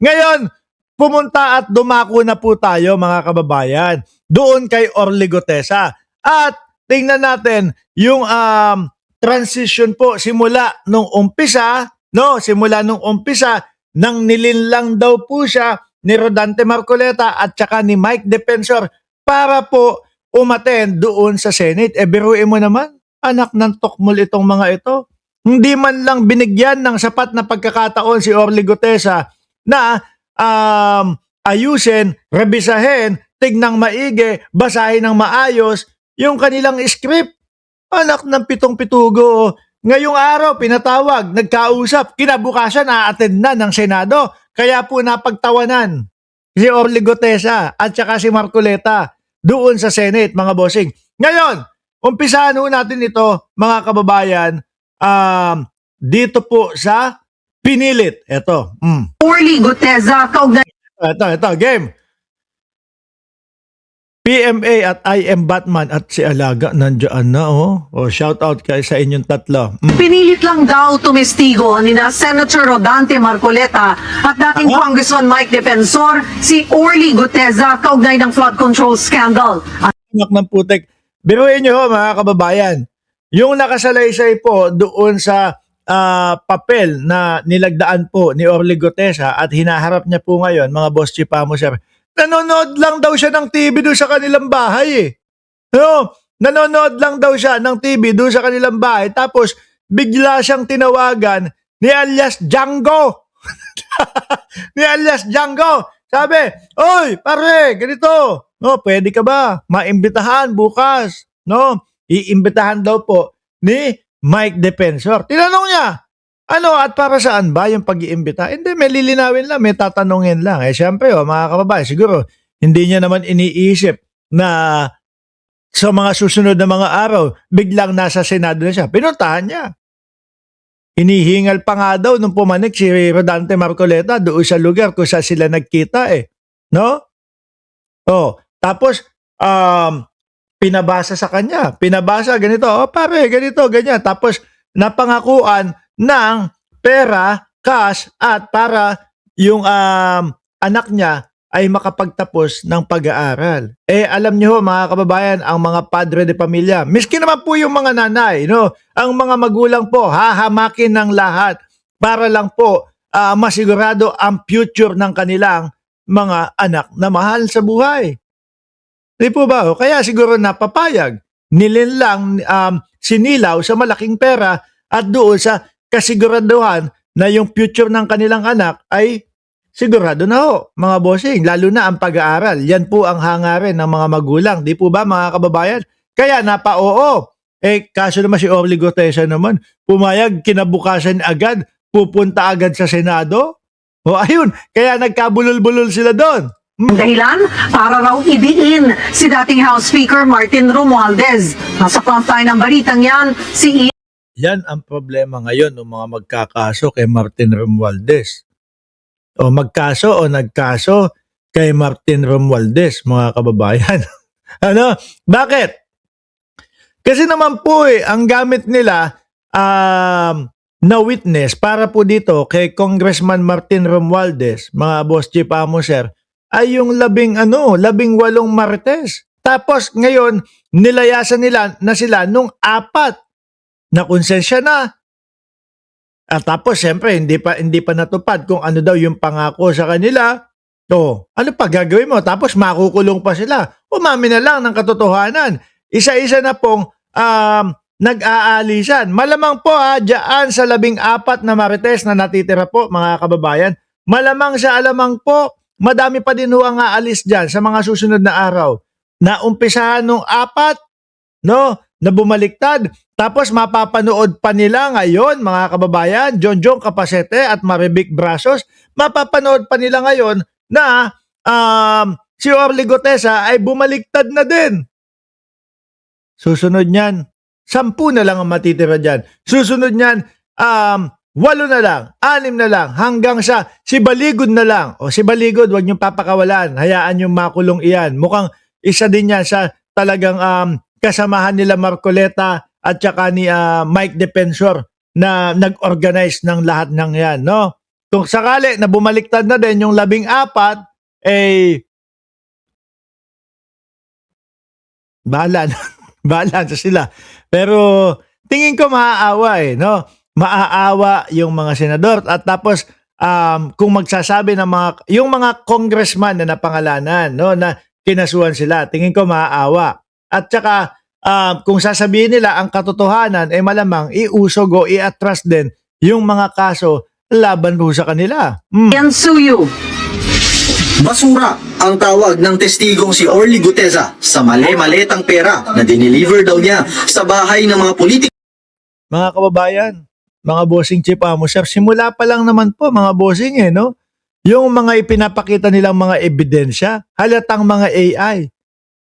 Ngayon, pumunta at dumako na po tayo mga kababayan doon kay Orly Gutesa. At tingnan natin yung transition po simula nung umpisa, no? Simula nung umpisa nang nilinlang daw po siya ni Rodante Marcoleta at saka ni Mike Defensor para po umattend doon sa Senate. Biruin mo naman, anak ng tokmol itong mga ito. Hindi man lang binigyan ng sapat na pagkakataon si Orly Gutesa na ayusin, rebisahin, tignang maigi, basahin ng maayos yung kanilang script. Anak ng pitong pitugo. Ngayong araw, pinatawag, nagkausap, kinabukasan, a-attend na ng Senado. Kaya po napagtawanan si Orly Gutesa at saka si Marcoleta doon sa Senate, mga bossing. Ngayon, umpisahan ho natin ito, mga kababayan, dito po sa Pinilit. Ito. Orly Gutesa, kaugnay Ito, game. PMA at I am Batman at si Alaga nandiyan na, oh. Shout out kay sa inyong tatlo. Pinilit lang daw tumestigo ni na Senator Rodante Marcoleta at dating Congressman Mike Defensor si Orly Gutesa kaugnay ng flood control scandal. Anak ng putek. Biruin nyo, mga kababayan. Yung nakasalaysay po doon sa papel na nilagdaan po ni Orly Gutesa at hinaharap niya po ngayon, mga boss chipamo, sir. Nanonood lang daw siya ng TV doon sa kanilang bahay eh. No? Nanonood lang daw siya ng TV doon sa kanilang bahay. Tapos, bigla siyang tinawagan ni alias Django. Ni alias Django. Sabi, oy, pare, ganito. No, pwede ka ba maimbitahan bukas? No? Iimbitahan daw po ni Mike Defensor. Tinanong niya, ano at para saan ba yung pag-iimbita? Hindi, may lilinawin lang, may tatanungin lang. Siyempre, mga kababayan, siguro, hindi niya naman iniisip na sa mga susunod na mga araw, biglang nasa Senado na siya. Pinuntahan niya. Hinihingal pa nga daw nung pumanik si Rodante Marcoleta doon sa lugar kung saan sila nagkita eh. No? Tapos, pinabasa sa kanya. Pinabasa, ganito, pare, ganito, ganyan. Tapos, napangakuan ng pera, cash, at para yung anak niya ay makapagtapos ng pag-aaral. Alam niyo mga kababayan, ang mga padre de pamilya, miski naman po yung mga nanay, no? Ang mga magulang po, hahamakin ng lahat para lang po masigurado ang future ng kanilang mga anak na mahal sa buhay. Di po ba? Kaya siguro napapayag. Nilinlang sinilaw sa malaking pera at doon sa kasiguraduhan na yung future ng kanilang anak ay sigurado na ho, mga bossing. Lalo na ang pag-aaral. Yan po ang hangarin ng mga magulang. Di po ba, mga kababayan? Kaya napa-oo. Kaso naman si Orly Gutesa naman, pumayag, kinabukasan agad, pupunta agad sa Senado. Ayun, kaya nagkabulol-bulol sila doon. Dahilan para raw idiin si dating House Speaker Martin Romualdez. Nasa frontline ng balitang yan, si Yan ang problema ngayon ng mga magkakaso kay Martin Romualdez. O magkaso o nagkaso kay Martin Romualdez, mga kababayan. Ano? Bakit? Kasi naman po ang gamit nila na witness para po dito kay Congressman Martin Romualdez, mga boss chief amo sir, ay yung 18 Marites. Tapos ngayon, nilayasan nila na sila nung 4 na konsensya na. At tapos siyempre hindi pa natupad kung ano daw yung pangako sa kanila. Ano pa gagawin mo? Tapos makukulong pa sila. Umamin na lang ng katotohanan. Isa-isa na pong nag-aalisan. Malamang po dyan sa 14 na Marites na natitira po, mga kababayan, malamang sa alamang po, madami pa din ho ang aalis dyan sa mga susunod na araw. Na umpisahan nung 4, no, na bumaliktad. Tapos mapapanood pa nila ngayon, mga kababayan, Jonjong Capacete at Marivic Brasos, mapapanood pa nila ngayon na si Orly Gutesa ay bumaliktad na din. Susunod niyan, 10 na lang ang matitira dyan. Susunod niyan, 8 na lang, 6 na lang, hanggang sa si Baligod na lang. O si Baligod, huwag niyong papakawalan. Hayaan niyong makulong iyan. Mukhang isa din yan sa talagang kasamahan nila Marcoleta at saka ni Mike Defensor na nag-organize ng lahat ng yan, no? kung sakali na bumaliktad na din yung 14, eh, bahala na. Bahala na sila. Pero tingin ko maaawa no? Maaawa yung mga senador at tapos kung magsasabi ng yung mga congressman na napangalanan, no, na kinasuhan sila, tingin ko maaawa. At saka kung sasabihin nila ang katotohanan, eh malamang iusog o i-atras din yung mga kaso laban po sa kanila. Yan suyo. Basura ang tawag ng testigong si Orly Guteza sa mali-maletang pera na dineliver daw niya sa bahay ng mga politiko. Mga kababayan, mga bossing Chief Amo Sir, simula pa lang naman po mga bossing no? Yung mga ipinapakita nilang mga ebidensya, halatang mga AI.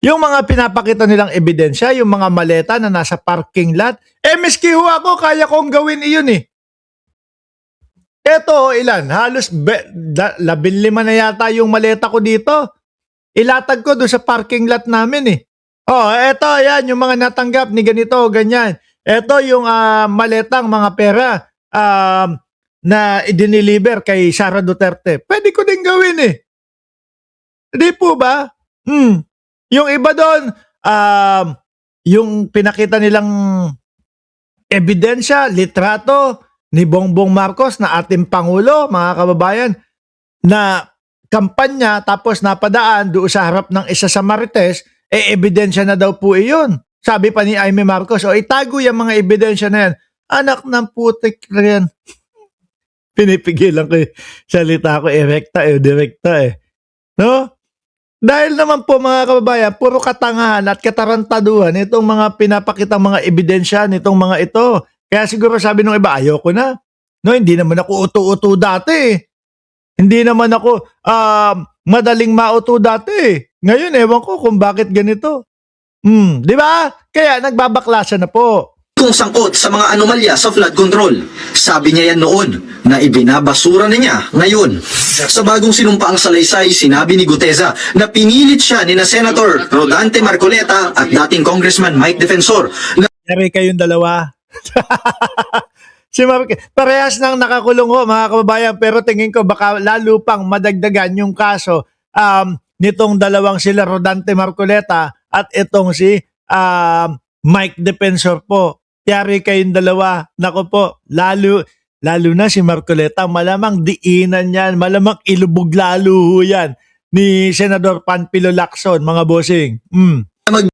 Yung mga pinapakita nilang ebidensya, yung mga maleta na nasa parking lot, miski ho ako, kaya kong gawin iyon Eto, ilan? Halos 15 na yata yung maleta ko dito. Ilatag ko doon sa parking lot namin eto, yan, yung mga natanggap ni ganito, ganyan. Eto yung maletang mga pera na i-deliver kay Sara Duterte. Pwede ko din gawin Hindi po ba? Yung iba doon, yung pinakita nilang ebidensya, litrato ni Bongbong Marcos na ating Pangulo, mga kababayan, na kampanya tapos napadaan doon sa harap ng isa sa Marites, ebidensya na daw po iyon. Sabi pa ni Aimee Marcos, itago yung mga ebidensya na yan. Anak ng putik na yan. Pinipigilan ko yung salita ko, direkta No? Dahil naman po mga kababayan, puro katangahan at katarantaduhan itong mga pinapakitang mga ebidensya nitong mga ito. Kaya siguro sabi nung iba, ayoko na. No, hindi naman ako uto-uto dati. Hindi naman ako madaling mauto dati. Ngayon, ewan ko kung bakit ganito. Di ba? Kaya nagbabaklasan na po. Kung sangkot sa mga anomalya sa flood control. Sabi niya yan noon na ibinabasura na niya ngayon. Sa bagong sinumpaang salaysay, sinabi ni Guteza na pinilit siya ni na Senator Rodante Marcoleta at dating Congressman Mike Defensor na Yari kayong dalawa. Parehas nang nakakulong mga kababayan, pero tingin ko baka lalo pang madagdagan yung kaso nitong dalawang sila Rodante Marcoleta at itong si Mike Defensor po. Yari kayong dalawa. Nako po, lalo na si Marcoleta, malamang diinan yan, malamang ilubog lalo yan ni Senador Panfilo Lacson, mga bossing.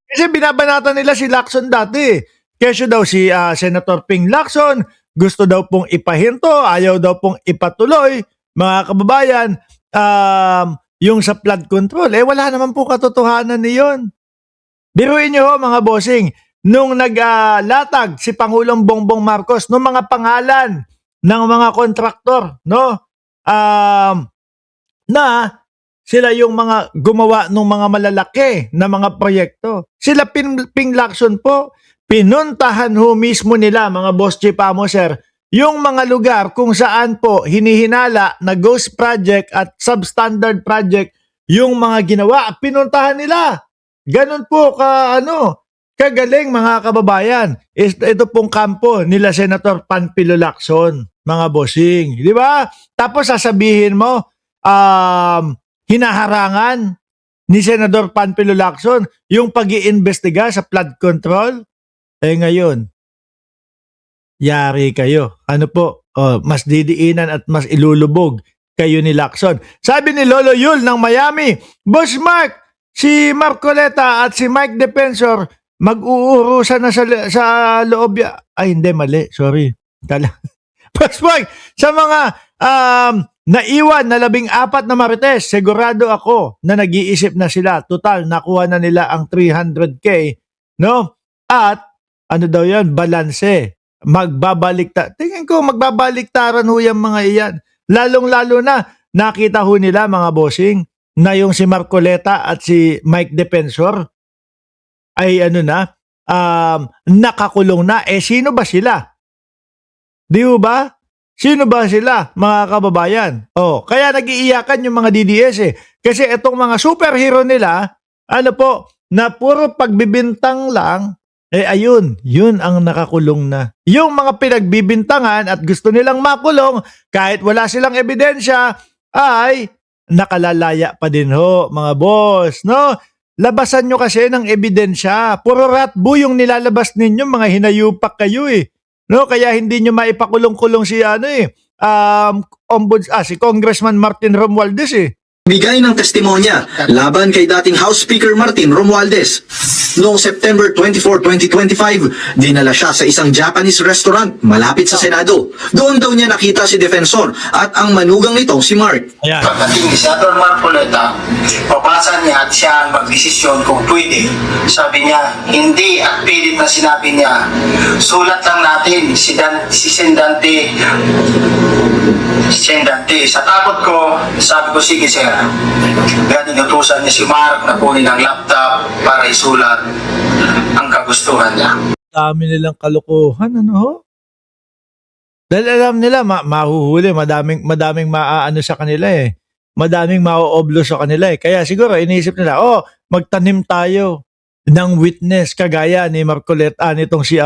Kasi binabanatan nila si Lacson dati. Kesyo daw si Senator Ping Lacson, gusto daw pong ipahinto, ayaw daw pong ipatuloy, mga kababayan, yung sa flood control. Wala naman po katotohanan niyon. Biruin nyo mga bossing, nung naglatag si Pangulong Bongbong Marcos, nung mga pangalan ng mga kontraktor, no? Na sila yung mga gumawa ng mga malalaki na mga proyekto. Sila Ping Lacson po, pinuntahan ho mismo nila, mga boss Chief Amo Sir, yung mga lugar kung saan po hinihinala na ghost project at substandard project yung mga ginawa, pinuntahan nila. Ganun po kagaling mga kababayan. Ito pong kampo nila Senator Panfilo Lacson, mga bossing. Di ba? Tapos sasabihin mo, hinaharangan ni Senador Panfilo Lacson yung pag-iimbestiga sa flood control. Ngayon, yari kayo. Ano po? Mas didiinan at mas ilulubog kayo ni Lacson. Sabi ni Lolo Yul ng Miami, Boss Mark, si Marcoleta at si Mike Defensor mag-uurusan na sa loob. Ay, hindi, mali. Sorry. Boss Mark, sa mga naiwan na 14 na Marites, sigurado ako na nag-iisip na sila. Total, nakuha na nila ang 300K. No? At ano daw yan? Balanse. Tingin ko magbabaliktaran ho yung mga iyan. Lalong-lalo na nakita ho nila mga bossing na yung si Marcoleta at si Mike Defensor ay nakakulong na. Sino ba sila? Di ba? Sino ba sila, mga kababayan? Kaya nag-iiyakan yung mga DDS Kasi itong mga superhero nila, na puro pagbibintang lang, ayun, yun ang nakakulong na. Yung mga pinagbibintangan at gusto nilang makulong kahit wala silang ebidensya ay nakalalaya pa din ho, mga boss, no? Labasan nyo kasi ng ebidensya. Puro ratbo yung nilalabas ninyo, mga hinayupak kayo eh. No, kaya hindi nyo maipakulong-kulong si si Congressman Martin Romualdez eh. Bigay ng testimonya laban kay dating House Speaker Martin Romualdez. Noong September 24, 2025, dinala siya sa isang Japanese restaurant malapit sa Senado. Doon daw niya nakita si Defensor at ang manugang nitong si Mark. Ayan. Pagdating ni Senator Marcoleta, papasa niya at siya ang magdesisyon kung pwede. Sabi niya, hindi, at pilit na sinabi niya, sulat lang natin si Sendante. Sa takot ko, sabi ko, sige sir. Kaya inutusan niya si Mark na kunin ang laptop para isulat ang kagustuhan niya. Dami nilang kalokohan, ano ho? Dahil alam nila, mahuhuli, madaming maaano sa kanila eh. Madaming mauoblo sa kanila eh. Kaya siguro, iniisip nila, magtanim tayo ng witness kagaya ni Marcoleta, nitong si